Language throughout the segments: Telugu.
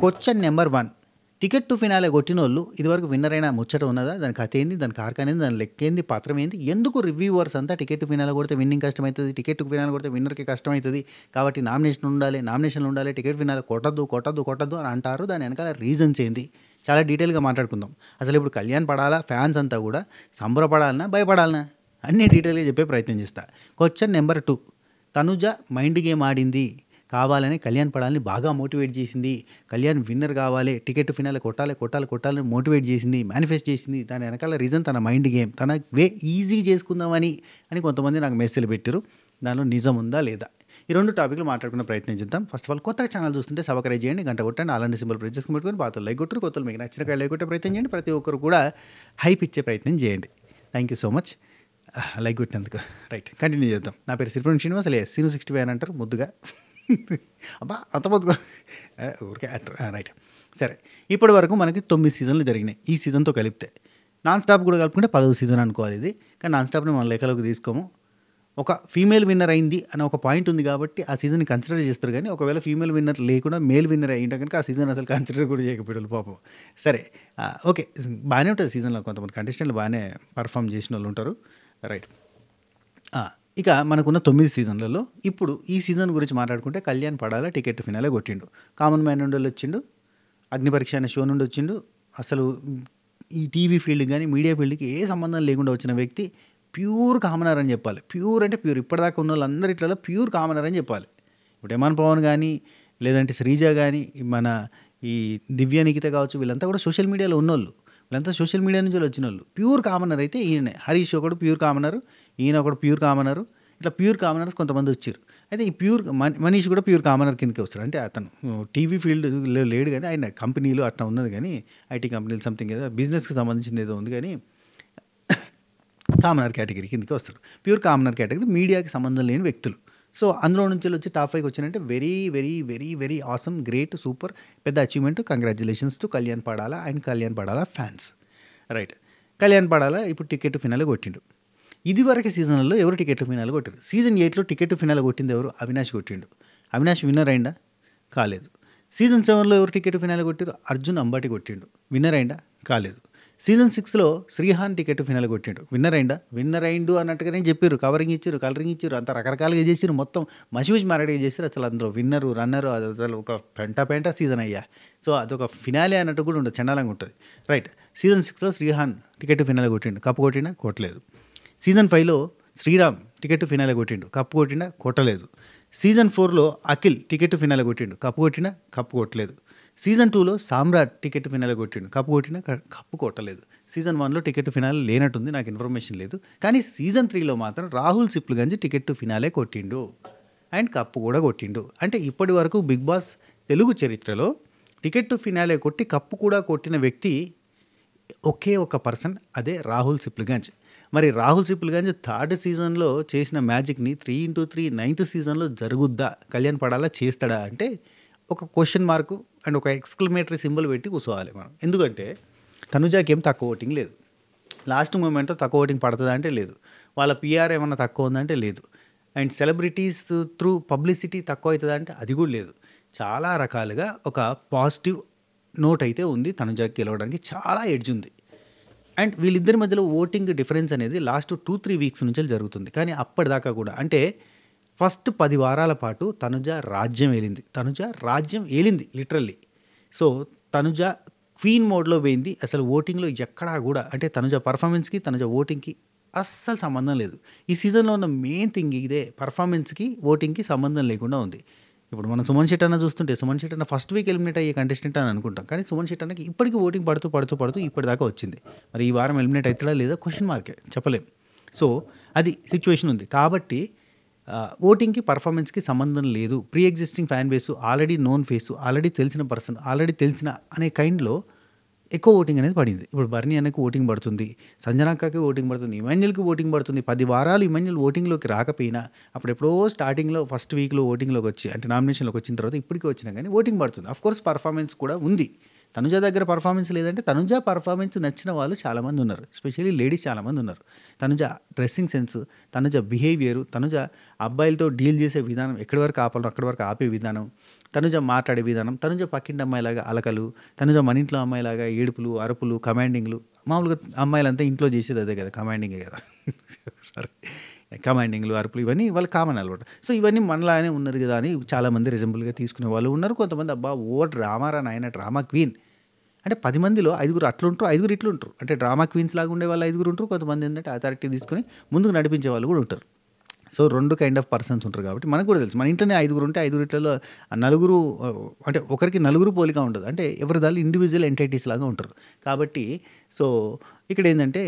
Question number 1. Ticket to finale కొట్టినోళ్ళు ఇదివరకు విన్నర్ అయిన ముచ్చట ఉన్నదా? దాని కథ ఏంది? దాని కార్ఖానేంది? దాని లెక్కేంది? పత్రం ఏంది? ఎందుకు రివ్యూవర్స్ అంతా టికెట్ టు ఫినాలే కొడితే విన్నింగ్ కష్టమవుతుంది, టికెట్ టు ఫినాలే కొడితే విన్నర్కి కష్టమవుతుంది, కాబట్టి నామినేషన్లు ఉండాలి, టికెట్ ఫినాలే కొట్టద్దు అని అంటారు. దాని వెనకాల రీజన్స్ ఏంది? చాలా డీటెయిల్గా మాట్లాడుకుందాం. అసలు ఇప్పుడు కళ్యాణ్ పడాలా ఫ్యాన్స్ అంతా కూడా సంబరపడాలనా భయపడాలనా అన్నీ డీటెయిల్గా చెప్పే ప్రయత్నం చేస్తా. Question number 2. Tanuja mind game ఆడింది, కావాలని కళ్యాణ్ పడాలని బాగా మోటివేట్ చేసింది, కళ్యాణ్ విన్నర్ కావాలి, టికెట్ ఫినాలే కొట్టాలని మోటివేట్ చేసింది, మేనిఫెస్ట్ చేసింది. దాని వెనకాల రీజన్ తన మైండ్ గేమ్, తన ఈజీ చేసుకుందామని కొంతమంది నాకు మెసేజ్లు పెట్టారు. దానిలో నిజం ఉందా లేదా? ఈ 2 టాపిక్లు మాట్లాడుకునే ప్రయత్నం చేద్దాం. ఫస్ట్ ఆఫ్ ఆల్ కొత్తగా ఛానల్ చూస్తుంటే సబ్స్క్రైబ్ చేయండి, గంట కొట్టండి, అలాంటి సింబల్ ప్రెస్ చేసుకుని పెట్టుకొని పాతలు లైక్ కొట్టరు, కొత్తలు మీకు నచ్చిన లైక్ కొట్టే ప్రయత్నం చేయండి. ప్రతి ఒక్కరు కూడా హైప్ ఇచ్చే ప్రయత్నం చేయండి. Thank you so much like కొట్టినందుకు. రైట్, కంటిన్యూ చేద్దాం. నా పేరు సిరిపురం శ్రీనివాస్, అలే సీను 65 అని అంటారు ముద్దుగా. అబ్బా అంత పొద్దుగా ఊరికే రైట్. సరే, ఇప్పటి వరకు మనకి 9 సీజన్లు జరిగినాయి. ఈ సీజన్తో కలిపితే నాన్ స్టాప్ కూడా కలుపుకుంటే 10వ సీజన్ అనుకోవాలి ఇది. కానీ నాన్ స్టాప్ని మన లెక్కలోకి తీసుకోము. ఒక ఫీమేల్ విన్నర్ అయింది అనే ఒక పాయింట్ ఉంది కాబట్టి ఆ సీజన్ని కన్సిడర్ చేస్తారు. కానీ ఒకవేళ ఫీమేల్ విన్నర్ లేకుండా మేల్ విన్నర్ అయ్యింటే కనుక ఆ సీజన్ అసలు కన్సిడర్ కూడా చేయకపోయారు పాపం. సరే, ఓకే, బాగానే ఉంటుంది సీజన్లో. కొంతమంది కంటెస్టెంట్లు బాగానే పర్ఫామ్ చేసిన వాళ్ళు ఉంటారు. రైట్, ఇక మనకున్న 9 సీజన్లలో ఇప్పుడు ఈ సీజన్ గురించి మాట్లాడుకుంటే కళ్యాణ్ పడాలా టికెట్ ఫినాలే కొట్టిండు. కామన్ మ్యాన్ నుండి వచ్చిండు, అగ్ని పరీక్ష అనే షో నుండి వచ్చిండు. అసలు ఈ టీవీ ఫీల్డ్కి కానీ మీడియా ఫీల్డ్కి ఏ సంబంధం లేకుండా వచ్చిన వ్యక్తి ప్యూర్ కామనర్ అని చెప్పాలి. ప్యూర్ అంటే ప్యూర్, ఇప్పటిదాకా ఉన్న వాళ్ళందరి ఇట్లలో ప్యూర్ కామనర్ అని చెప్పాలి. ఇప్పుడు ఎమాన్ పవన్ కానీ, లేదంటే శ్రీజ కానీ, మన ఈ దివ్య నిఖిత కావచ్చు, వీళ్ళంతా కూడా సోషల్ మీడియాలో ఉన్నోళ్ళు. వీళ్ళంతా సోషల్ మీడియా నుంచి వచ్చిన వాళ్ళు. ప్యూర్ కామనర్ అయితే ఈయనే. హరీష్ ఒకడు ప్యూర్ కామనరు, ఈయన ఒకడు ప్యూర్ కామనరు. ఇట్లా ప్యూర్ కామనర్స్ కొంతమంది వచ్చారు. అయితే ఈ ప్యూర్ మనీష్ కూడా ప్యూర్ కామనర్ కిందకి వస్తారు. అంటే అతను టీవీ ఫీల్డ్ లేడు, కానీ ఆయన కంపెనీలు అట్లా ఉన్నది, కానీ ఐటీ కంపెనీలు సంథింగ్ ఏదో బిజినెస్కి సంబంధించింది ఏదో ఉంది, కానీ కామనర్ కేటగిరీ కిందకి వస్తాడు. ప్యూర్ కామనర్ కేటగిరీ, మీడియాకి సంబంధం లేని వ్యక్తులు. సో అందులో నుంచి వచ్చి టాప్ 5కి వచ్చినంటే very very very very awesome, great, super, పెద్ద achievement. Congratulations to Kalyan Padala and Kalyan Padala fans. Right, Kalyan పడాలా ఇప్పుడు టికెట్ ఫినాలే కొట్టిండు. ఇదివరకు సీజన్లలో ఎవరు టికెట్ ఫినాలే కొట్టారు? సీజన్ 8లో టికెట్ ఫినాలే కొట్టింది ఎవరు? అవినాష్ కొట్టిండు. అవినాష్ విన్నర్ అయిందా? కాలేదు. సీజన్ 7లో ఎవరు టికెట్ ఫినాలే కొట్టారు? అర్జున్ అంబాటి కొట్టిండు. విన్నర్ అయిందా? కాలేదు. సీజన్ 6లో శ్రీహాన్ టికెట్ ఫినాలే కొట్టిండు. విన్నర్ అయిండు అన్నట్టుగానే చెప్పారు. కవరింగ్ ఇచ్చారు, కలరింగ్ ఇచ్చారు, అంత రకరకాలుగా చేసారు. మొత్తం మసిమిసి మారడిగా చేశారు. అసలు అందులో విన్నరు రన్నరు అది అసలు ఒక పెంట సీజన్ అయ్యా. సో అదొక ఫినాలే అన్నట్టు కూడా ఉండదు, చండాలంగా ఉంటుంది. రైట్, సీజన్ 6లో శ్రీహాన్ టికెట్ ఫినాలే కొట్టిండు. కప్పు కొట్టినా? కొట్టలేదు. సీజన్ 5లో శ్రీరామ్ టికెట్ ఫినాలే కొట్టిండు. కప్పు కొట్టినా? కొట్టలేదు. సీజన్ 4లో అఖిల్ టికెట్ ఫినాలే కొట్టిండు. కప్పు కొట్టినా? కప్పు కొట్టలేదు. సీజన్ 2లో సామ్రాట్ టికెట్ ఫినాలే కొట్టిండు. కప్పు కొట్టినా? కప్పు కొట్టలేదు. సీజన్ 1లో టికెట్ ఫినాలే లేనట్టుంది, నాకు ఇన్ఫర్మేషన్ లేదు. కానీ సీజన్ 3లో మాత్రం రాహుల్ సిప్లుగంజ్ టికెట్ ఫినాలే కొట్టిండు అండ్ కప్పు కూడా కొట్టిండు. అంటే ఇప్పటి వరకు బిగ్ బాస్ తెలుగు చరిత్రలో టికెట్ ఫినాలే కొట్టి కప్పు కూడా కొట్టిన వ్యక్తి ఒకే ఒక పర్సన్, అదే రాహుల్ సిప్లుగంజ్. మరి రాహుల్ సిప్లుగంజ్ 3rd సీజన్లో చేసిన మ్యాజిక్ని 3x3 9th సీజన్లో జరుగుద్దా? కళ్యాణ్ పడాలా చేస్తాడా అంటే ఒక క్వశ్చన్ మార్కు అండ్ ఒక ఎక్స్క్లమేటరీ సింబల్ పెట్టి కూర్చోవాలి మనం. ఎందుకంటే తనుజాకి ఏం తక్కువ ఓటింగ్ లేదు. లాస్ట్ మూమెంట్లో తక్కువ ఓటింగ్ పడుతుందా అంటే లేదు. వాళ్ళ పిఆర్ ఏమన్నా తక్కువ ఉందంటే లేదు. అండ్ సెలబ్రిటీస్ త్రూ పబ్లిసిటీ తక్కువ అవుతుందా అంటే అది కూడా లేదు. చాలా రకాలుగా ఒక పాజిటివ్ నోట్ అయితే ఉంది. తనుజాకి గెలవడానికి చాలా ఎడ్జ్ ఉంది. అండ్ వీళ్ళిద్దరి మధ్యలో ఓటింగ్ డిఫరెన్స్ అనేది లాస్ట్ 2-3 వీక్స్ నుంచి జరుగుతుంది. కానీ అప్పటిదాకా కూడా అంటే ఫస్ట్ 10 వారాల పాటు తనుజ రాజ్యం ఏలింది లిటరల్లీ. సో తనుజ క్వీన్ మోడ్లో పోయింది. అసలు ఓటింగ్లో ఎక్కడా కూడా అంటే తనుజ పర్ఫార్మెన్స్కి తనుజ ఓటింగ్కి అస్సలు సంబంధం లేదు. ఈ సీజన్లో ఉన్న మెయిన్ థింగ్ ఇదే, పర్ఫార్మెన్స్కి ఓటింగ్కి సంబంధం లేకుండా ఉంది. ఇప్పుడు మనం సుమన్ శెట్టి అన్న చూస్తుంటే సుమన్ శెట్టి అన్న ఫస్ట్ వీక్ ఎలిమినేట్ అయ్యే కంటెస్టెంట్ అని అనుకుంటాం. కానీ సుమన్ శెట్టి అన్నకి ఇప్పటికీ ఓటింగ్ పడుతూ ఇప్పటిదాకా వచ్చింది. మరి ఈ వారం ఎలిమినేట్ అవుతాడా లేదా క్వశ్చన్ మార్కే, చెప్పలేం. సో అది సిచ్యువేషన్ ఉంది. కాబట్టి ఓటింగ్కి పర్ఫార్మెన్స్కి సంబంధం లేదు. Pre existing fan base, already known face, already తెలిసిన పర్సన్, ఆల్రెడీ తెలిసిన అనే కైండ్లో ఎక్కువ ఓటింగ్ అనేది పడింది. ఇప్పుడు బర్నీ అన్నకి ఓటింగ్ పడుతుంది, సంజనాక్కకి ఓటింగ్ పడుతుంది, ఇమాన్యుల్కి ఓటింగ్ పడుతుంది. 10 వారాలు ఇమాన్యుల్ ఓటింగ్లోకి రాకపోయినా అప్పుడు ఎప్పుడో స్టార్టింగ్లో ఫస్ట్ వీక్లో ఓటింగ్లోకి వచ్చి అంటే నామినేషన్లోకి వచ్చిన తర్వాత ఇప్పటికీ వచ్చినా కానీ ఓటింగ్ పడుతుంది. అఫ్కోర్స్ పర్ఫార్మెన్స్ కూడా ఉంది. తనుజ దగ్గర పర్ఫార్మెన్స్ లేదంటే తనుజ పర్ఫార్మెన్స్ నచ్చిన వాళ్ళు చాలామంది ఉన్నారు, ఎస్పెషల్లీ లేడీస్ చాలామంది ఉన్నారు. Tanuja dressing sense, Tanuja behaviour, Tanuja అబ్బాయిలతో డీల్ చేసే విధానం, ఎక్కడి వరకు ఆపాలో అక్కడి వరకు ఆపే విధానం, తనుజ మాట్లాడే విధానం, తనుజ పక్కింటి అమ్మాయిలాగా అలకలు, తనుజ మన ఇంట్లో అమ్మాయిలాగా ఏడుపులు, అరుపులు, కమాండింగ్‌లు. మామూలుగా అమ్మాయిలంతా ఇంట్లో చేసేది అదే కదా! కమాండింగే కదా! సారీ. కమాండింగ్‌లు, అరుపులు ఇవన్నీ వాళ్ళకి కామన్ అలవాటు. సో, ఇవన్నీ మనలాగానే ఉన్నది కదా! అని చాలామంది రిజెంబుల్‌గా తీసుకునే వాళ్ళు ఉన్నారు. కొంతమంది అబ్బా! ఓ డ్రామారా నాయన డ్రామా క్వీన్. అంటే 10 మందిలో ఐదుగురు అట్లుంటారు, ఐదుగురు ఇట్లుంటారు. అంటే డ్రామా క్వీన్స్ లాగా ఉండేవాళ్ళు ఐదుగురు ఉంటారు. కొంతమంది ఏంటంటే అథారిటీ తీసుకొని ముందుకు నడిపించే వాళ్ళు కూడా ఉంటారు. సో, 2 కైండ్ ఆఫ్ పర్సన్స్ ఉంటారు కాబట్టి మనకు కూడా తెలుసు. మన ఇంట్లోనే ఐదుగురు ఉంటే ఐదుగురిట్లలో నలుగురు అంటే ఒకరికి నలుగురు పోలిక ఉండదు. అంటే ఎవరిదాళ్ళు ఇండివిజువల్ ఎంటిటీస్ లాగా ఉంటారు. కాబట్టి సో, ఇక్కడేందంటే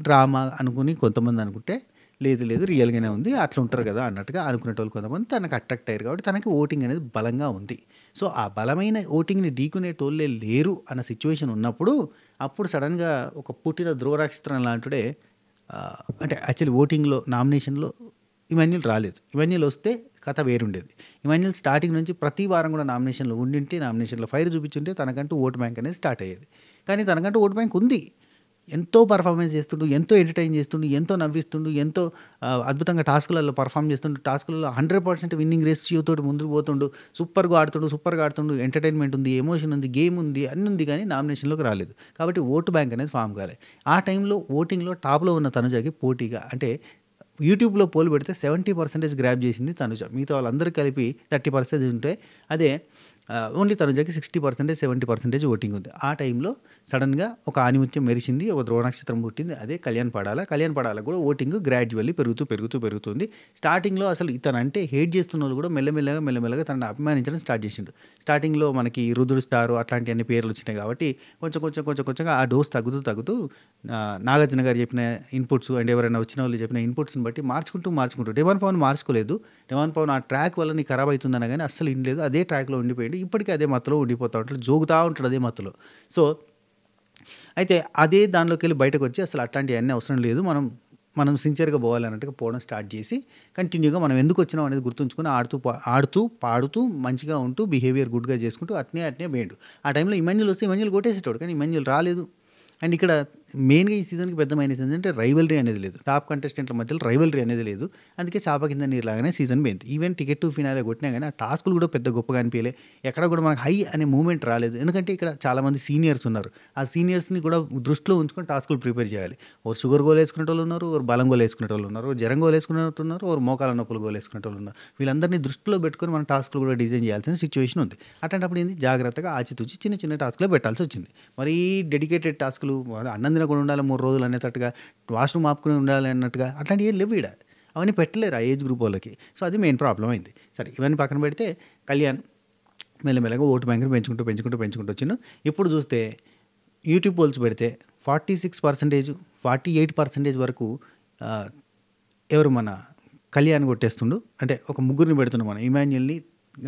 డ్రామా అనుకుని కొంతమంది అనుకుంటే లేదు లేదు రియల్‌గానే ఉంది. అట్లా ఉంటారు కదా! అన్నట్టుగా అనుకునేటోళ్ళు కొంతమంది తనకు అట్రాక్ట్ అయ్యారు కాబట్టి తనకి ఓటింగ్ అనేది బలంగా ఉంది. సో, ఆ బలమైన ఓటింగ్‌ని ఢీకొనేటోళ్ళే లేరు అన్న సిట్యుయేషన్ ఉన్నప్పుడు అప్పుడు సడెన్‌గా ఒక పుట్టిన ధ్రువ నక్షత్రం లాంటిడే అంటే యాక్చువల్లీ ఓటింగ్‌లో నామినేషన్‌లో ఇమాన్యుల్ రాలేదు. ఇమాన్యుల్ వస్తే కథ వేరుండేది. ఇమాన్యుల్ స్టార్టింగ్ నుంచి ప్రతి వారం కూడా నామినేషన్‌లో ఉండింటే, నామినేషన్‌లో ఫైర్ చూపించుంటే తనకంటూ ఓట్ బ్యాంక్ అనేది స్టార్ట్ అయ్యేది. కానీ తనకంటూ ఓట్ బ్యాంక్ ఉంది. ఎంతో పెర్ఫార్మెన్స్ చేస్తుండు, ఎంతో ఎంటర్‌టైన్ చేస్తుండు, ఎంతో నవ్విస్తుండు, ఎంతో అద్భుతంగా టాస్క్‌లలో పెర్ఫార్మ్ చేస్తుండు. టాస్క్‌లలో 100% విన్నింగ్ రేషియోతోటి ముందుకు పోతుండు. సూపర్‌గా ఆడుతుండు. ఎంటర్‌టైన్‌మెంట్ ఉంది, ఎమోషన్ ఉంది, గేమ్ ఉంది, అన్నీ ఉంది కానీ నామినేషన్‌లోకి రాలేదు. కాబట్టి ఓటు బ్యాంక్ అనేది ఫార్మ్ కాలే. ఆ టైంలో ఓటింగ్‌లో టాప్‌లో ఉన్న తనుజకి పోటీగా అంటే యూట్యూబ్‌లో పోల్ పెడితే 70% గ్రాబ్ చేసింది తనుజ. మిగతా వాళ్ళందరూ కలిపి 30% ఉంటే అదే ఓన్లీ తనుజకి 60%, 70% ఓటింగ్ ఉంది. ఆ టైంలో సడెన్‌గా ఒక ఆణిముత్యం మెరిసింది. ఒక ధ్రువ నక్షత్రం పుట్టింది. అదే కళ్యాణ్ పడాల. కళ్యాణ్ పడాల కూడా ఓటింగ్ గ్రాడ్యువల్లీ పెరుగుతుంది. స్టార్టింగ్‌లో అసలు ఇతనంటే హేట్ చేస్తున్నోళ్ళు కూడా మెల్లమెల్లగా తనని అభిమానించడం స్టార్ట్ చేసిండు. స్టార్టింగ్‌లో మనకి రుద్రుడు స్టారు అట్లాంటియన్ని పేర్లు వచ్చినాయి కాబట్టి కొంచెంగా ఆ డోస్ తగ్గుతూ నాగార్జున గారు చెప్పిన ఇన్పుట్స్ అండ్ ఎవరైనా వచ్చిన వాళ్ళు చెప్పిన ఇన్పుట్స్‌ని బట్టి మార్చుకుంటూ డెవాన్ పవన్ మార్చుకోలేదు. డెవాన్ పవన్ ఆ ట్రాక్ వల్ల నీకు ఖరాబ్ అవుతుందన్నా గానీ అస్సలు ఇనలేదు. అదే ట్రాక్‌లో ఉండిపోయిండు. ఇప్పటికీ అదే మత్తులో ఉండిపోతా ఉంటాడు. జోగుతా ఉంటాడు అదే మత్తులో. సో, అయితే అదే దానిలోకెళ్ళి బయటకొచ్చి అసలు అట్లాంటియన్నీ అవసరం లేదు. మనం సిన్సియర్‌గా పోవాలి అన్నట్టుగా పోవడం స్టార్ట్ చేసి కంటిన్యూగా మనం ఎందుకొచ్చినాం అనేది గుర్తుంచుకొని ఆడుతూ, పాడుతూ, మంచిగా ఉంటూ, బిహేవియర్ గుడ్‌గా చేసుకుంటూ అట్నే పోయిండు. ఆ టైంలో ఇమాన్యుల్ వస్తే ఇమాన్యుల్ కొట్టేసేటోడు. కానీ ఇమాన్యుల్ రాలేదు. అండ్ ఇక్కడ మెయిన్‌గా ఈ సీజన్‌కి పెద్ద మైనస్ ఏంటంటే రైవల్రీ అనేది లేదు. టాప్ కంటెస్టెంట్ల మధ్యలో రైవల్రీ అనేది లేదు. అందుకే చాప కింద నీరు లాగానే సీజన్ పోయింది. ఈవెన్ టికెట్ టు ఫినాలే కొట్టినా గానీ ఆ టాస్కులు కూడా పెద్ద గొప్పగా అనిపియలే. ఎక్కడ కూడా మనకు హై అనే మూవ్‌మెంట్ రాలేదు. ఎందుకంటే ఇక్కడ చాలామంది సీనియర్స్ ఉన్నారు. ఆ సీనియర్స్‌ని కూడా దృష్టిలో ఉంచుకొని టాస్కులు ప్రిపేర్ చేయాలి. ఒకరు షుగర్ గోల్ వేసుకునేటోళ్ళు ఉన్నారు. ఒకరు బలం గోల్ వేసుకునేటోళ్ళు ఉన్నారు. ఒకరు జరం గోల్ వేసుకునేటోళ్ళు ఒకరు మోకాళ్ళ నొప్పులు గోల్ వేసుకునేటోళ్ళు ఉన్నారు. వీళ్ళందరినీ దృష్టిలో పెట్టుకొని మనం టాస్కులు కూడా డిజైన్ చేయాల్సిన సిచ్యువేషన్ ఉంది. అట్లాంటప్పుడు ఏంది జాగ్రత్తగా ఆచితూచి చిన్న టాస్కులే పెట్టాల్సి వచ్చింది. మరీ డెడికేటెడ్ టాస్కులు అన్నం తినకుండా ఉండాలి 3 రోజులు అనేటట్టుగా, వాష్‌రూమ్ ఆపుకొని ఉండాలి అన్నట్టుగా అట్లాంటివి ఏం లేవు ఈడ. అవన్నీ పెట్టలేరు ఆ ఏజ్ గ్రూప్ వాళ్ళకి. సో, అది మెయిన్ ప్రాబ్లమ్ అయింది. సరే ఇవన్నీ పక్కన పెడితే కళ్యాణ్ మెల్లమెల్లగా ఓటు బ్యాంక్‌ని పెంచుకుంటూ వచ్చిండు. ఇప్పుడు చూస్తే యూట్యూబ్ పోల్స్ పెడితే 46%, 48% వరకు ఆహ్, ఎవరు మన కళ్యాణ్ కొట్టేస్తుండు. అంటే ఒక ముగ్గురిని పెడుతున్నాం మనం. ఇమాన్యుల్‌ని,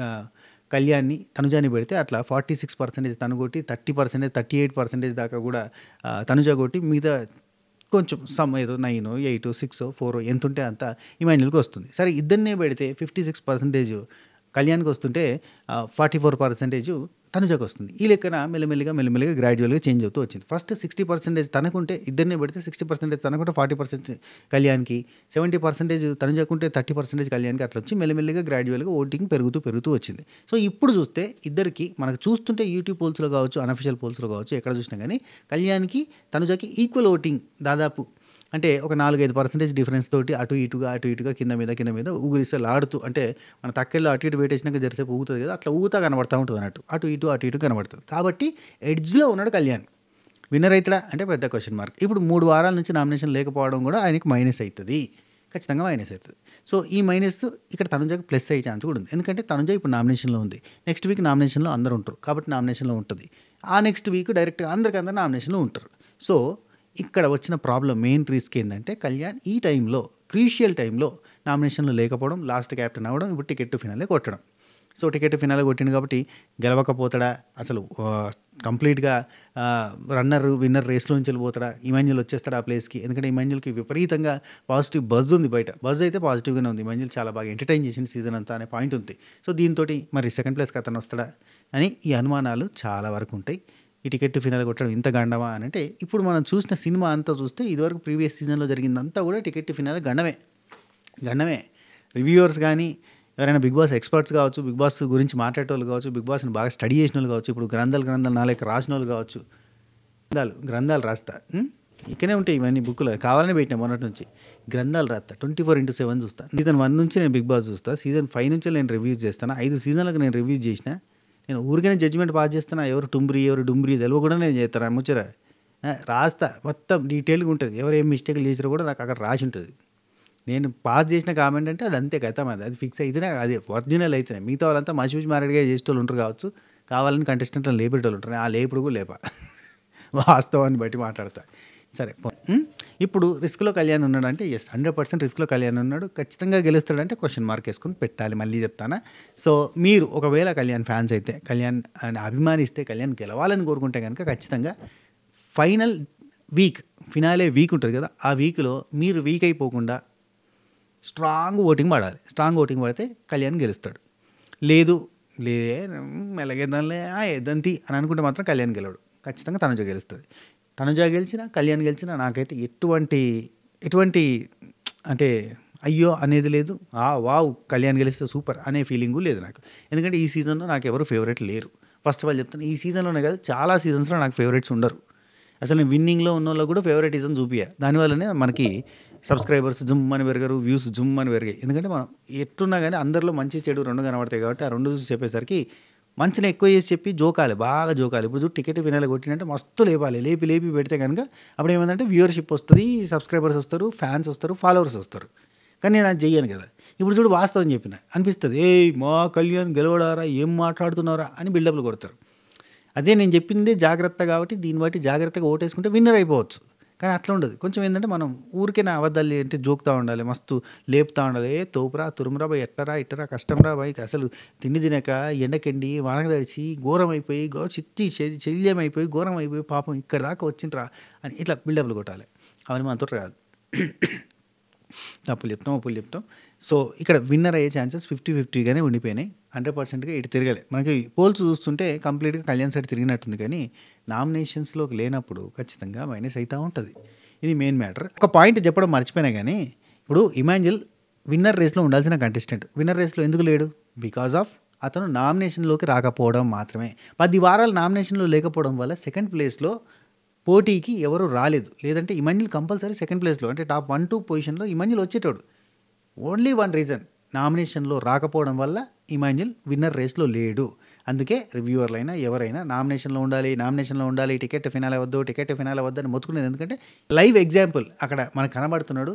ఆహ్, కళ్యాణ్‌ని, తనుజాని పెడితే అట్లా 46% తను కొట్టి 30%, 38% దాకా కూడా తనుజ కొట్టి మిగతా కొంచెం ఏదో 9, 8, 6, 4 ఎంతుంటే అంత ఇమాన్యుల్‌కి వస్తుంది. సరే ఇద్దరినే పెడితే 56% కళ్యాణ్‌కి వస్తుంటే 44% తనుజకు వస్తుంది. ఈ లెక్కన మెల్లమెల్లిగా గ్రాడ్యువల్‌గా చేంజ్ అవుతూ వచ్చింది. ఫస్ట్ 60% తనకుంటే ఇద్దరిని పెడితే 60% తనకుంటే 40% కళ్యాణ్‌కి, 70% తనుజకుంటే 30% కళ్యాణ్‌కి అట్లా వచ్చి మెల్లమెల్లిగా గ్రాడ్యువల్‌గా ఓటింగ్ పెరుగుతూ వచ్చింది. సో, ఇప్పుడు చూస్తే ఇద్దరికి మనకు చూస్తుంటే యూట్యూబ్ పోల్స్‌లో కావచ్చు, అన్‌అఫిషియల్ పోల్స్‌లో కావచ్చు ఎక్కడ చూసినా గానీ కళ్యాణ్‌కి, తనుజకి ఈక్వల్ ఓటింగ్ దాదాపు అంటే ఒక 4-5% డిఫరెన్స్ తోటి అటు ఇటుగా కింద మీద ఊగిసలాడుతూ అంటే మన తక్కెళ్ళలో అటు ఇటు పెట్టేసినాక జరసేపు ఊగుతుంది కదా! అట్లా ఊగుతా కనబడతా ఉంటుంది అన్నట్టు. అటు ఇటు కనబడుతుంది. కాబట్టి ఎడ్జ్‌లో ఉన్నాడు కళ్యాణ్. విన్నర్ అయితడా అంటే పెద్ద క్వెషన్ మార్క్. ఇప్పుడు 3 వారాల నుంచి నామినేషన్ లేకపోవడం కూడా ఆయనకి మైనస్ అయితది. ఖచ్చితంగా మైనస్ అయితది. సో, ఈ మైనస్ ఇక్కడ తనుజకి ప్లస్ అయ్యే ఛాన్స్ కూడా ఉంది. ఎందుకంటే తనుజ ఇప్పుడు నామినేషన్‌లో ఉంది. నెక్స్ట్ వీక్ నామినేషన్‌లో అందరూ ఉంటారు. కాబట్టి నామినేషన్‌లో ఉంటది. ఆ నెక్స్ట్ వీక్ డైరెక్ట్‌గా అందరూ నామినేషన్‌లో ఉంటారు. సో, ఇక్కడ వచ్చిన మెయిన్ రిస్క్ ఏందంటే కళ్యాణ్ ఈ టైంలో క్రూషియల్ టైంలో నామినేషన్‌లో లేకపోవడం, లాస్ట్ క్యాప్టెన్ అవ్వడం, ఇప్పుడు టికెట్ టు ఫినాలే కొట్టడం. సో, టికెట్ టు ఫినాలే కొట్టిండు కాబట్టి గెలవకపోతాడా? అసలు కంప్లీట్‌గా విన్నర్ రేస్‌లో నుంచి వెళ్ళిపోతాడా? ఇమాన్యుల్ వచ్చేస్తాడా ఆ ప్లేస్‌కి? ఎందుకంటే ఇమాన్యుల్‌కి విపరీతంగా పాజిటివ్ బజ్ ఉంది బయట. బజ్ అయితే పాజిటివ్‌గానే ఉంది. ఇమాన్యుల్ చాలా బాగా ఎంటర్‌టైన్ చేసిండు సీజన్ అంతా అనే పాయింట్ ఉంది. సో, దీంతోటి మరి సెకండ్ ప్లేస్‌కి అతను వస్తాడా? అని ఈ అనుమానాలు చాలా వరకు ఉంటాయి. ఈ టికెట్ టు ఫినాలే కొట్టడం ఇంత గండమా అని అంటే ఇప్పుడు మనం చూసిన సినిమా అంతా చూస్తే ఇదివరకు ప్రీవియస్ సీజన్‌లో జరిగిందంతా కూడా టికెట్ టు ఫినాలే గండమే. రివ్యూవర్స్ కానీ ఎవరైనా బిగ్ బాస్ ఎక్స్పర్ట్స్ కావచ్చు, బిగ్ బాస్ గురించి మాట్లాడేటోళ్ళు కావచ్చు, బిగ్ బాస్ని బాగా స్టడీ చేసిన వాళ్ళు కావచ్చు, ఇప్పుడు గ్రంథాలు నాలుగు రాసిన వాళ్ళు కావచ్చు, గ్రంథాలు రాస్తా. ఇక్కడే ఉంటాయి ఇవన్నీ బుక్లో, కావాలని పెట్టినా మొన్నటి నుంచి. గ్రంథాలు రాస్తా, 24/7 చూస్తా. సీజన్ 1 నుంచి నేను బిగ్ బాస్ చూస్తా, సీజన్ 5 నుంచి నేను రివ్యూస్ చేస్తాను. 5 సీజన్లకు నేను రివ్యూస్ చేసిన. నేను ఊరికనే జడ్జిమెంట్ పాస్ చేస్తాను. ఎవరు టుంబ్రీ ఎవరు డుంబ్రీ తెలివ కూడా నేను చేస్తాను. ముచ్చరా రాస్తా, మొత్తం డీటెయిల్గా ఉంటుంది. ఎవరు ఏం మిస్టేక్లు చేసినా కూడా నాకు అక్కడ రాసి ఉంటుంది. నేను పాస్ చేసిన కామెంట్ అంటే అది అంతే గతం, అది ఫిక్స్ అయితేనే అది ఒరిజినల్ అయితేనే. మిగతా వాళ్ళంతా మసిమిసి మారేడుగా చేసేటోళ్ళు ఉంటారు కావచ్చు, కావాలని కంటెస్టెంట్లను లేపేటోళ్ళు ఉంటారు. ఆ లేపుడు కూడా లేపా, వాస్తవాన్ని బట్టి మాట్లాడతా. సరే, ఇప్పుడు రిస్క్లో కళ్యాణ్ ఉన్నాడు అంటే ఎస్, 100% రిస్క్లో కళ్యాణ్ ఉన్నాడు. ఖచ్చితంగా గెలుస్తాడంటే క్వశ్చన్ మార్క్ వేసుకొని పెట్టాలి. మళ్ళీ చెప్తానా. సో మీరు ఒకవేళ కళ్యాణ్ ఫ్యాన్స్ అయితే, కళ్యాణ్ అని అభిమానిస్తే, కళ్యాణ్ గెలవాలని కోరుకుంటే కనుక ఖచ్చితంగా ఫైనల్ వీక్, ఫినాలే వీక్ ఉంటుంది కదా, ఆ వీక్లో మీరు వీక్ అయిపోకుండా స్ట్రాంగ్ ఓటింగ్ పడాలి. స్ట్రాంగ్ ఓటింగ్ పడితే కళ్యాణ్ గెలుస్తాడు. లేదు మెల్లగేద్దాంలే ఏదంతి అని అనుకుంటే మాత్రం కళ్యాణ్ గెలవడు. ఖచ్చితంగా తనుజ గెలుస్తుంది. తనుజ గెలిచినా, కళ్యాణ్ గెలిచినా నాకైతే ఎటువంటి అంటే అయ్యో అనేది లేదు, వావ్ కళ్యాణ్ గెలిస్తే సూపర్ అనే ఫీలింగు లేదు నాకు. ఎందుకంటే ఈ సీజన్లో నాకు ఎవరు ఫేవరెట్ లేరు. ఫస్ట్ ఆఫ్ ఆల్ చెప్తాను, ఈ సీజన్లోనే కాదు చాలా సీజన్స్లో నాకు ఫేవరెట్స్ ఉండరు. అసలు నేను విన్నింగ్లో ఉన్న వాళ్ళు కూడా ఫేవరెటిజం చూపియా. దానివల్లనే మనకి సబ్స్క్రైబర్స్ జుమ్ అని పెరిగారు, వ్యూస్ జుమ్ అని పెరిగాయి. ఎందుకంటే మనం ఎట్టున్నా కానీ అందరిలో మంచి చెడు రెండు కనబడతాయి కాబట్టి ఆ రెండు చూసి చెప్పేసరికి మంచిని ఎక్కువ చేసి చెప్పి జోకాలి, బాగా జోకాలి. ఇప్పుడు టికెట్ వినాలి కొట్టినంటే మస్తు లేపాలి, లేపి పెడితే కనుక అప్పుడు ఏమంటే వ్యూవర్షిప్ వస్తుంది, సబ్స్క్రైబర్స్ వస్తారు, ఫ్యాన్స్ వస్తారు, ఫాలోవర్స్ వస్తారు. కానీ నేను అది చెయ్యను కదా. ఇప్పుడు చూడు వాస్తవం చెప్పిన అనిపిస్తుంది, మా కళ్యాణ్ గెలవడారా, ఏం మాట్లాడుతున్నారా అని బిల్డప్లు కొడతారు. అదే నేను చెప్పిందే జాగ్రత్త కాబట్టి దీన్ని బట్టి జాగ్రత్తగా ఓటేసుకుంటే విన్నర్ అయిపోవచ్చు. కానీ అట్లా ఉండదు. కొంచెం ఏంటంటే మనం ఊరికే నా అబద్ధాలు అంటే జోకుతూ ఉండాలి, మస్తు లేపుతూ ఉండాలి. తోపురా తురుమురా బాయ్, ఎట్టరా కష్టంరా బాయ్, అసలు తిండి తినక ఎండకెండి వానక తడిచి ఘోరం అయిపోయి శల్యం అయిపోయి ఘోరం అయిపోయి పాపం ఇక్కడ దాకా వచ్చిండ్రా అని ఇట్లా బిల్డప్లు కొట్టాలి. అవన్నీ మనతో కాదు. తప్పులు చెప్తాం. సో ఇక్కడ విన్నర్ అయ్యే ఛాన్సెస్ 50-50గానే ఉండిపోయినాయి. 100%గా ఇటు తిరగలే. మనకి పోల్స్ చూస్తుంటే కంప్లీట్గా కళ్యాణ్ సైడ్ తిరిగినట్టుంది. కానీ నామినేషన్స్లోకి లేనప్పుడు ఖచ్చితంగా మైనస్ అవుతూ ఉంటుంది. ఇది మెయిన్ మ్యాటర్. ఒక పాయింట్ చెప్పడం మర్చిపోయినా కానీ, ఇప్పుడు ఇమాన్యుల్ విన్నర్ రేస్లో ఉండాల్సిన కంటెస్టెంట్ విన్నర్ రేస్లో ఎందుకు లేడు? బికాజ్ ఆఫ్ అతను నామినేషన్లోకి రాకపోవడం మాత్రమే. 10 వారాలు నామినేషన్లో లేకపోవడం వల్ల సెకండ్ ప్లేస్లో పోటీకి ఎవరు రాలేదు. లేదంటే ఇమాన్యుల్ కంపల్సరీ సెకండ్ ప్లేస్లో అంటే టాప్ 1-2 పొజిషన్లో ఇమాన్యుల్ వచ్చేటోడు. ఓన్లీ వన్ రీజన్, నామినేషన్లో రాకపోవడం వల్ల ఇమాన్యుల్ విన్నర్ రేస్లో లేడు. అందుకే రివ్యూవర్లైనా ఎవరైనా నామినేషన్లో ఉండాలి, టికెట్ ఫినాలే వద్దు అని మొత్తుకునేది. ఎందుకంటే లైవ్ ఎగ్జాంపుల్ అక్కడ మనకు కనబడుతున్నాడు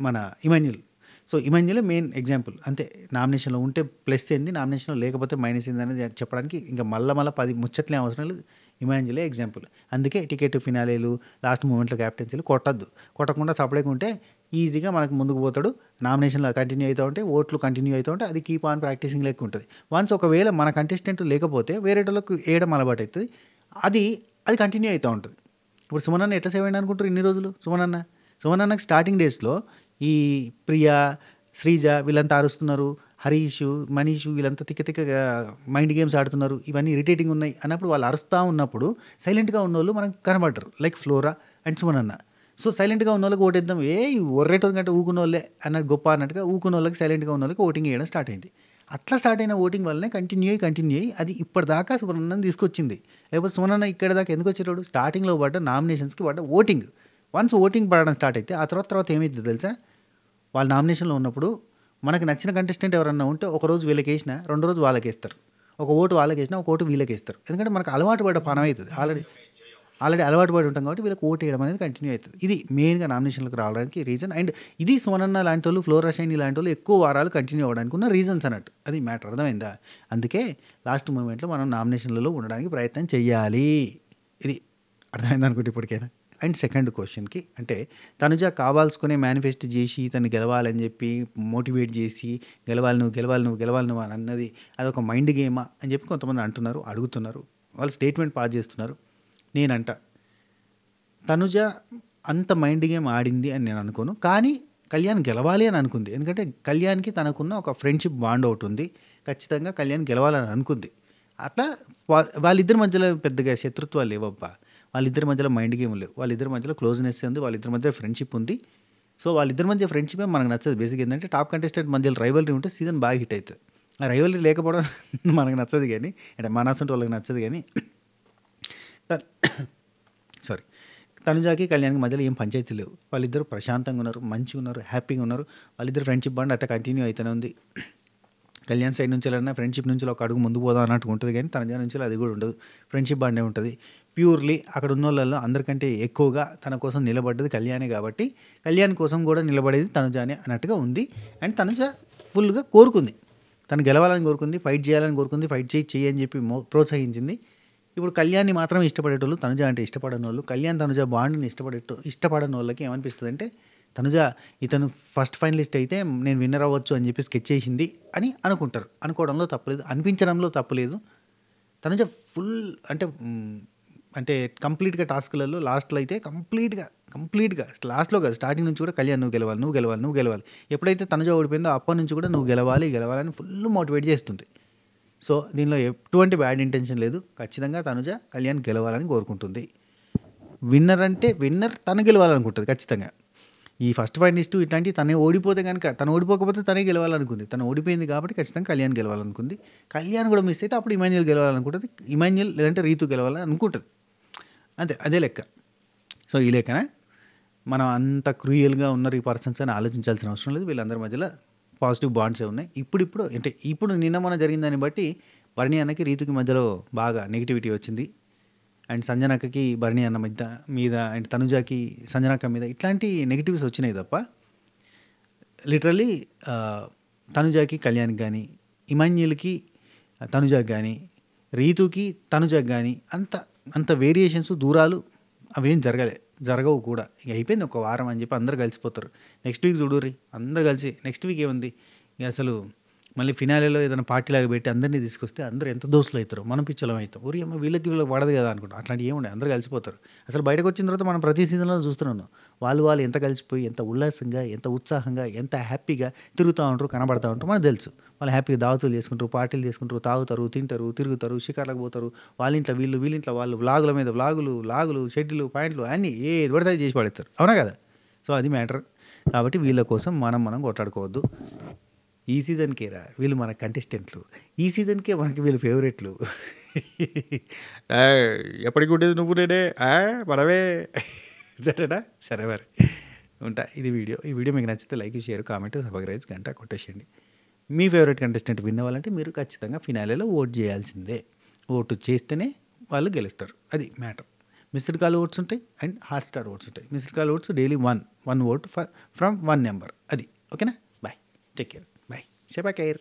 మన ఇమాన్యుల్. సో ఇమాన్యులే మెయిన్ ఎగ్జాంపుల్. అంతే, నామినేషన్లో ఉంటే ప్లస్ ఏంది, నామినేషన్లో లేకపోతే మైనస్ ఏంది అనేది చెప్పడానికి ఇంకా మళ్ళీ 10 ముచ్చట్లే అవసరం లేదు. ఇమాన్యులే ఎగ్జాంపుల్. అందుకే టికెట్ ఫినాలేలు, లాస్ట్ మూమెంట్లో క్యాప్టెన్సీలు కొట్టకుండా సపరేట్గా ఉంటే ఈజీగా మనకు ముందుకు పోతాడు. నామినేషన్లో కంటిన్యూ అవుతూ ఉంటే, ఓట్లు కంటిన్యూ అవుతూ ఉంటే అది కీప్ ఆన్ ప్రాక్టీసింగ్ లెక్క ఉంటుంది. వన్స్ ఒకవేళ మన కంటెస్టెంట్ లేకపోతే వేరే వాళ్ళకు వేయడం అలవాటు అవుతుంది. అది కంటిన్యూ అవుతూ ఉంటుంది. ఇప్పుడు సుమనన్న ఎట్లా సేవ్ అయ్యింది అనుకుంటారు ఇన్ని రోజులు? సుమనన్నకి స్టార్టింగ్ డేస్లో ఈ ప్రియా, శ్రీజ వీళ్ళంతా అరుస్తున్నారు, హరీష్, మనీష్ వీళ్ళంతా తిక్కగా మైండ్ గేమ్స్ ఆడుతున్నారు, ఇవన్నీ ఇరిటేటింగ్ ఉన్నాయి అన్నప్పుడు వాళ్ళు అరుస్తూ ఉన్నప్పుడు సైలెంట్గా ఉన్న వాళ్ళు మనకు కనబడరు. లైక్ ఫ్లోరా అండ్ సుమనన్న. సో సైలెంట్గా ఉన్న వాళ్ళకి ఓటేద్దాం, ఒర్రేటోని కంటే ఊకున్న వాళ్ళే అన్నట్టు గొప్ప అన్నట్టుగా ఊకున్న వాళ్ళకి, సైలెంట్గా ఉన్న వాళ్ళకి ఓటింగ్ వేయడం స్టార్ట్ అయింది. అట్లా స్టార్ట్ అయిన ఓటింగ్ వల్లనే కంటిన్యూ అయ్యి అది ఇప్పటిదాకా సుమనన్నని తీసుకొచ్చింది. లేకపోతే సుమనన్న ఇక్కడ దాకా ఎందుకు వచ్చేటోడు? స్టార్టింగ్లో పడ్డ నామినేషన్స్కి పడ్డ ఓటింగ్. వన్స్ ఓటింగ్ పడడం స్టార్ట్ అయితే ఆ తర్వాత ఏమైంది తెలుసా? వాళ్ళు నామినేషన్లో ఉన్నప్పుడు మనకు నచ్చిన కంటెస్టెంట్ ఎవరన్నా ఉంటే ఒకరోజు వీళ్ళకి వేసినా 2 రోజు వాళ్ళకి వేస్తారు, ఒక ఓటు వాళ్ళకి వేసినా ఒక ఓటు వీళ్ళకి వేస్తారు. ఎందుకంటే మనకు అలవాటు పడ్డ పని అవుతుంది. ఆల్రెడీ అలవాటు పడి ఉంటాం కాబట్టి వీళ్ళకి ఓటు వేయడం అనేది కంటిన్యూ అవుతుంది. ఇది మెయిన్గా నామినేషన్లకు రావడానికి రీజన్. అండ్ ఇది సుమనన్న లాంటి వాళ్ళు, ఫ్లోరా షైనీ లాంటి వాళ్ళు ఎక్కువ వారాలు కంటిన్యూ అవ్వడానికి ఉన్న రీజన్స్ అన్నట్టు. అది మ్యాటర్, అర్థమైందా? అందుకే లాస్ట్ మూమెంట్లో మనం నామినేషన్లలో ఉండడానికి ప్రయత్నం చేయాలి. ఇది అర్థమైంది అనుకుంటే ఇప్పటికైనా. అండ్ సెకండ్ క్వశ్చన్కి, అంటే తనుజ కావాల్సుకునే మేనిఫెస్ట్ చేసి తను గెలవాలని చెప్పి మోటివేట్ చేసి గెలవాలి నువ్వు అని అన్నది అదొక మైండ్ గేమా అని చెప్పి కొంతమంది అంటున్నారు, అడుగుతున్నారు, వాళ్ళు స్టేట్మెంట్ పాస్ చేస్తున్నారు. నేనంట తనుజ అంత మైండ్ గేమ్ ఆడింది అని నేను అనుకోను. కానీ కళ్యాణ్ గెలవాలి అని అనుకుంది. ఎందుకంటే కళ్యాణ్కి తనకున్న ఒక ఫ్రెండ్షిప్ బాండ్ ఒకటి ఉంది. ఖచ్చితంగా కళ్యాణ్ గెలవాలని అనుకుంది. అట్లా వాళ్ళిద్దరి మధ్యలో పెద్దగా శత్రుత్వాలు లేవబ్బా. వాళ్ళిద్దరి మధ్యలో మైండ్ గేమ్ లేవు. వాళ్ళిద్దరి మధ్యలో క్లోజ్నెస్ ఉంది, వాళ్ళిద్దరి మధ్య ఫ్రెండ్షిప్ ఉంది. సో వాళ్ళిద్దరి మధ్య ఫ్రెండ్‌షిపే మనకు నచ్చదు. బేసిక్‌గా ఏందంటే టాప్ కంటెస్టెంట్ మధ్యలో రైవల్రీ ఉంటే సీజన్ బాగా హిట్ అయితది. ఆ రైవల్రీ లేకపోవడం మనకు నచ్చదు గానీ, అంటే మన అసంటి వాళ్ళకి నచ్చదు గానీ సారీ. తనుజాకి, కళ్యాణ్‌కి మధ్యలో ఏం పంచాయతీ లేవు. వాళ్ళిద్దరూ ప్రశాంతంగా ఉన్నారు, మంచిగున్నారు, హ్యాపీగా ఉన్నారు. వాళ్ళిద్దరు ఫ్రెండ్‌షిప్ బాండ్ అట్లా కంటిన్యూ అయితేనే ఉంది. కళ్యాణ్ సైడ్ నుంచి వెళ్ళినా ఫ్రెండ్షిప్ నుంచి ఒక అడుగు ముందుకు పోదాం అన్నట్టుగా ఉంటుంది కానీ తనుజా నుంచి అది కూడా ఉండదు. ఫ్రెండ్షిప్ బాండే ఉంటుంది. ప్యూర్లీ అక్కడ ఉన్నోళ్ళలో అందరికంటే ఎక్కువగా తన కోసం నిలబడ్డది కళ్యాణే కాబట్టి కళ్యాణ్ కోసం కూడా నిలబడేది తనుజానే అన్నట్టుగా ఉంది. అండ్ తనుజ ఫుల్గా కోరుకుంది, తను గెలవాలని కోరుకుంది, ఫైట్ చేయాలని కోరుకుంది, ఫైట్ చెయ్యి అని చెప్పి ప్రోత్సహించింది. ఇప్పుడు కళ్యాణ్ని మాత్రం ఇష్టపడేటోళ్ళు, తనుజ అంటే ఇష్టపడని వాళ్ళు, కళ్యాణ్ తనుజ బాండ్ని ఇష్టపడని వాళ్ళకి ఏమనిపిస్తుంది అంటే తనుజ ఇతను ఫస్ట్ ఫైనలిస్ట్ అయితే నేను విన్నర్ అవ్వచ్చు అని చెప్పి స్కెచ్ చేసింది అని అనుకుంటారు. అనుకోవడంలో తప్పులేదు, అనిపించడంలో తప్పులేదు. తనుజ ఫుల్ అంటే అంటే కంప్లీట్గా టాస్క్లలో లాస్ట్లో అయితే కంప్లీట్గా లాస్ట్లో కాదు స్టార్టింగ్ నుంచి కూడా కళ్యాణ్ నువ్వు గెలవాలి. ఎప్పుడైతే తనుజ ఓడిపోయిందో అప్పటి నుంచి కూడా నువ్వు గెలవాలని ఫుల్ మోటివేట్ చేస్తుంది. సో దీనిలో ఎటువంటి బ్యాడ్ ఇంటెన్షన్ లేదు. ఖచ్చితంగా తనుజ కళ్యాణ్ గెలవాలని కోరుకుంటుంది. విన్నర్ అంటే విన్నర్ తను గెలవాలనుకుంటుంది ఖచ్చితంగా. ఈ ఫస్ట్ ఫైనలిస్టు ఇట్లాంటివి తను ఓడిపోతే కనుక, తను ఓడిపోకపోతే తనే గెలవాలనుకుంది. తను ఓడిపోయింది కాబట్టి ఖచ్చితంగా కళ్యాణ్ గెలవాలనుకుంది. కళ్యాణ్ కూడా మిస్ అయితే అప్పుడు ఇమాన్యుయల్ గెలవాలనుకుంటుంది. ఇమాన్యుయల్ లేదంటే రీతు గెలవాలని అనుకుంటుంది. అంతే, అదే లెక్క. సో ఈ లెక్కన మనం అంత క్రూయల్గా ఉన్నారు ఈ పర్సన్స్ అని ఆలోచించాల్సిన అవసరం లేదు. వీళ్ళందరి మధ్యలో పాజిటివ్ బాండ్సే ఉన్నాయి. ఇప్పుడు నిన్న మొన్న జరిగిన దాన్ని బట్టి భరణి అన్నకి రీతుకి మధ్యలో బాగా నెగిటివిటీ వచ్చింది. అండ్ సంజనక్కకి భరణి అన్న మీద అండ్ తనుజాకి సంజనక్క మీద ఇట్లాంటి నెగిటివ్స్ వచ్చినాయి తప్ప లిటరల్లీ తనుజాకి కళ్యాణ్కి కానీ, ఇమాన్యుయల్కి తనుజాకి కానీ, రీతుకి తనుజాకి కానీ అంత వేరియేషన్స్ దూరాలు అవేం జరగవు కూడా. ఇక అయిపోయింది ఒక వారం అని చెప్పి అందరు కలిసిపోతారు. నెక్స్ట్ వీక్ చూడుర్రి అందరు కలిసి. నెక్స్ట్ వీక్ ఏముంది ఇక అసలు మళ్ళీ ఫినాలేలో ఏదైనా పార్టీలాగా పెట్టి అందరినీ తీసుకొస్తే అందరూ ఎంత దోస్తులు అవుతారు, మనం పిచ్చలం అవుతాం. ఊరి అమ్మ వీళ్ళకి పడదు కదా అనుకుంటాం. అట్లాంటి ఏముండే అందరూ కలిసిపోతారు. అసలు బయటకు వచ్చిన తర్వాత మనం ప్రతి సీజన్లో చూస్తున్నాం వాళ్ళు ఎంత కలిసిపోయి ఎంత ఉల్లాసంగా, ఎంత ఉత్సాహంగా, ఎంత హ్యాపీగా తిరుగుతూ ఉంటారు, కనబడతా ఉంటారు. మనకు తెలుసు వాళ్ళు హ్యాపీగా దావతులు చేసుకుంటారు, పార్టీలు చేసుకుంటారు, తాగుతారు, తింటారు, తిరుగుతారు, షికార్లకు పోతారు. వాళ్ళ ఇంట్లో వీళ్ళింట్లో వాళ్ళు వ్లాగుల మీద వ్లాగులు షెడ్యూలు పాయింట్లు అన్నీ ఏది పడితే చేసి పడేస్తారు. అవునా కదా? సో అది మ్యాటర్. కాబట్టి వీళ్ళ కోసం మనం కొట్లాడుకోవద్దు. ఈ సీజన్కేరా వీళ్ళు మన కంటెస్టెంట్లు, ఈ సీజన్కే మనకి వీళ్ళు ఫేవరెట్లు. ఎప్పటికి ఉండేది నువ్వు నేనే మనమే. సరేనా? సరే మరి ఉంటా. ఈ వీడియో మీకు నచ్చితే లైక్, షేర్, కామెంట్, సబ్స్క్రైబ్ గంట కొట్టేసేయండి. మీ ఫేవరెట్ కంటెస్టెంట్ విన్ అవ్వాలంటే మీరు ఖచ్చితంగా ఫినాలేలో ఓట్ చేయాల్సిందే. ఓటు చేస్తేనే వాళ్ళు గెలుస్తారు. అది మ్యాటర్. మిస్డ్ కాల్ ఓట్స్ ఉంటాయి అండ్ హాట్‌స్టార్ ఓట్స్ ఉంటాయి. Missed call votes daily one vote from 1 number. అది ఓకేనా? బాయ్, టేక్ కేర్, బాయ్, షబా ఖైర్.